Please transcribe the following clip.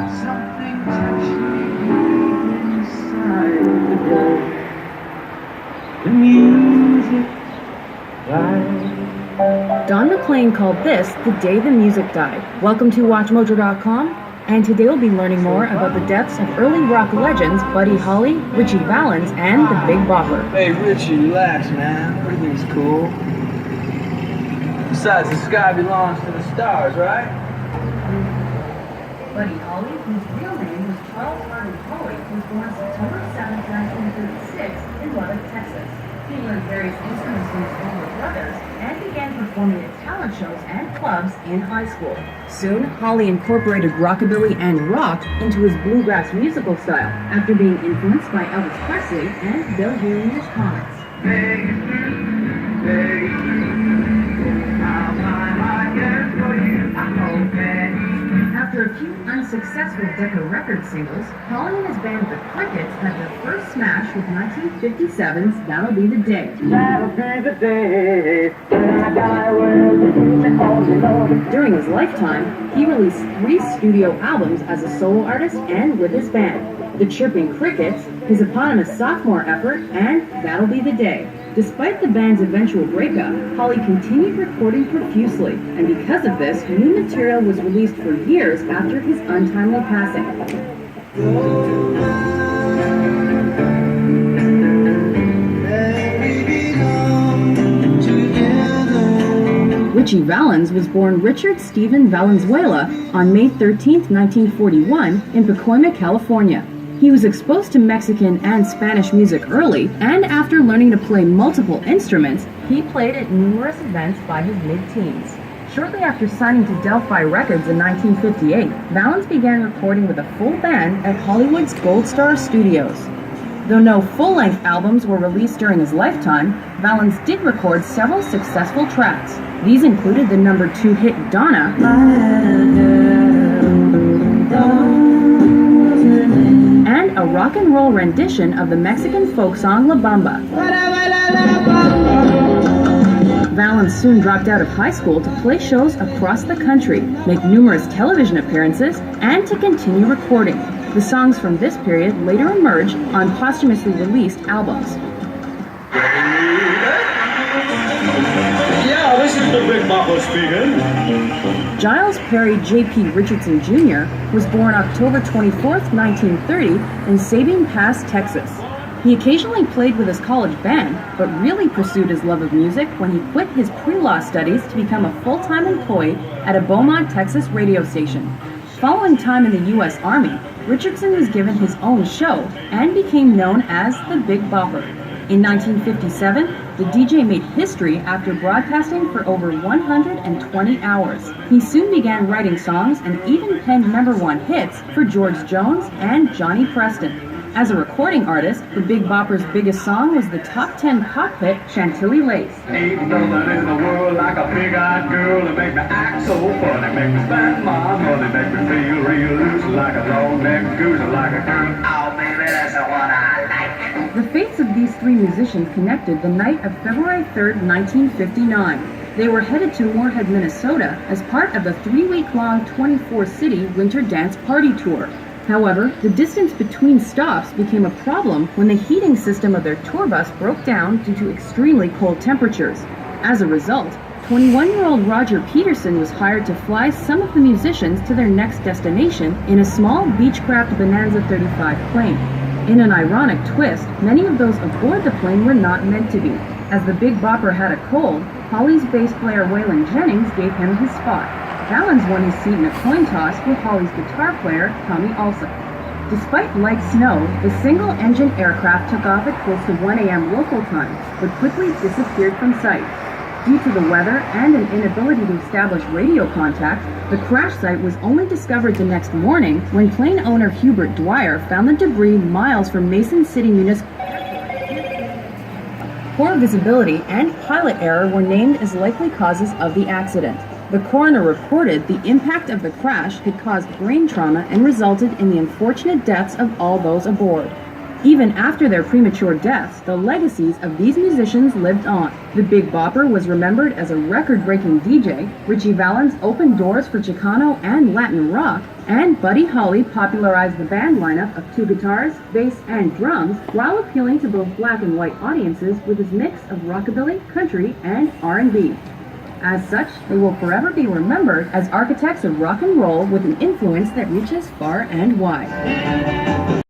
Something touched me inside the globe. The music died. Don McLean called this the day the music died. Welcome to WatchMojo.com, and today we'll be learning more about the deaths of early rock legends Buddy Holly, Ritchie Valens, and the Big Bopper. Hey Richie, relax man, everything's cool. Besides, the sky belongs to the stars, right? Buddy Holly, whose real name was Charles Harding Holly, was born September 7, 1936 in Lubbock, Texas. He learned various instruments from his older brothers and began performing at talent shows and clubs in high school. Soon, Holly incorporated rockabilly and rock into his bluegrass musical style after being influenced by Elvis Presley and Bill Haley's comics. After a few unsuccessful Decca Records singles, Holly and his band The Crickets had their first smash with 1957's That'll Be the Day. That'll be the day when I die with. During his lifetime, he released 3 studio albums as a solo artist and with his band. The Chirping Crickets, his eponymous sophomore effort, and That'll Be the Day. Despite the band's eventual breakup, Holly continued recording profusely, and because of this, new material was released for years after his untimely passing. Ritchie Valens was born Richard Stephen Valenzuela on May 13, 1941, in Pacoima, California. He was exposed to Mexican and Spanish music early, and after learning to play multiple instruments, he played at numerous events by his mid-teens. Shortly after signing to Delphi Records in 1958, Valens began recording with a full band at Hollywood's Gold Star Studios. Though no full-length albums were released during his lifetime, Valens did record several successful tracks. These included the number 2 hit Donna, and a rock and roll rendition of the Mexican folk song La Bamba. Valens soon dropped out of high school to play shows across the country, make numerous television appearances, and to continue recording. The songs from this period later emerged on posthumously released albums. Yeah, this is the Big Bopper speaking. Giles Perry J.P. Richardson Jr. was born October 24, 1930 in Sabine Pass, Texas. He occasionally played with his college band, but really pursued his love of music when he quit his pre-law studies to become a full-time employee at a Beaumont, Texas radio station. Following time in the U.S. Army, Richardson was given his own show and became known as the Big Bopper. In 1957, the DJ made history after broadcasting for over 120 hours. He soon began writing songs and even penned #1 hits for George Jones and Johnny Preston. As a recording artist, the Big Bopper's biggest song was the top 10 pop hit Chantilly Lace. Ain't nothing in the world like a big-eyed girl that make me act so funny, make me spend my money, make me feel real loose like a long-necked goose, like a girl. Oh, baby, that's the one I like. The fates of these 3 musicians connected the night of February 3, 1959. They were headed to Moorhead, Minnesota as part of the 3-week-long 24-city winter dance party tour. However, the distance between stops became a problem when the heating system of their tour bus broke down due to extremely cold temperatures. As a result, 21-year-old Roger Peterson was hired to fly some of the musicians to their next destination in a small Beechcraft Bonanza 35 plane. In an ironic twist, many of those aboard the plane were not meant to be. As the Big Bopper had a cold, Holly's bass player Waylon Jennings gave him his spot. Valens won his seat in a coin toss with Holly's guitar player, Tommy Olsen. Despite light snow, the single-engine aircraft took off at close to 1 a.m. local time, but quickly disappeared from sight. Due to the weather and an inability to establish radio contact, the crash site was only discovered the next morning when plane owner Hubert Dwyer found the debris miles from Mason City Municipal. Poor visibility and pilot error were named as likely causes of the accident. The coroner reported the impact of the crash had caused brain trauma and resulted in the unfortunate deaths of all those aboard. Even after their premature deaths, the legacies of these musicians lived on. The Big Bopper was remembered as a record-breaking DJ, Ritchie Valens opened doors for Chicano and Latin rock, and Buddy Holly popularized the band lineup of 2 guitars, bass, and drums, while appealing to both black and white audiences with his mix of rockabilly, country, and R&B. As such, they will forever be remembered as architects of rock and roll with an influence that reaches far and wide.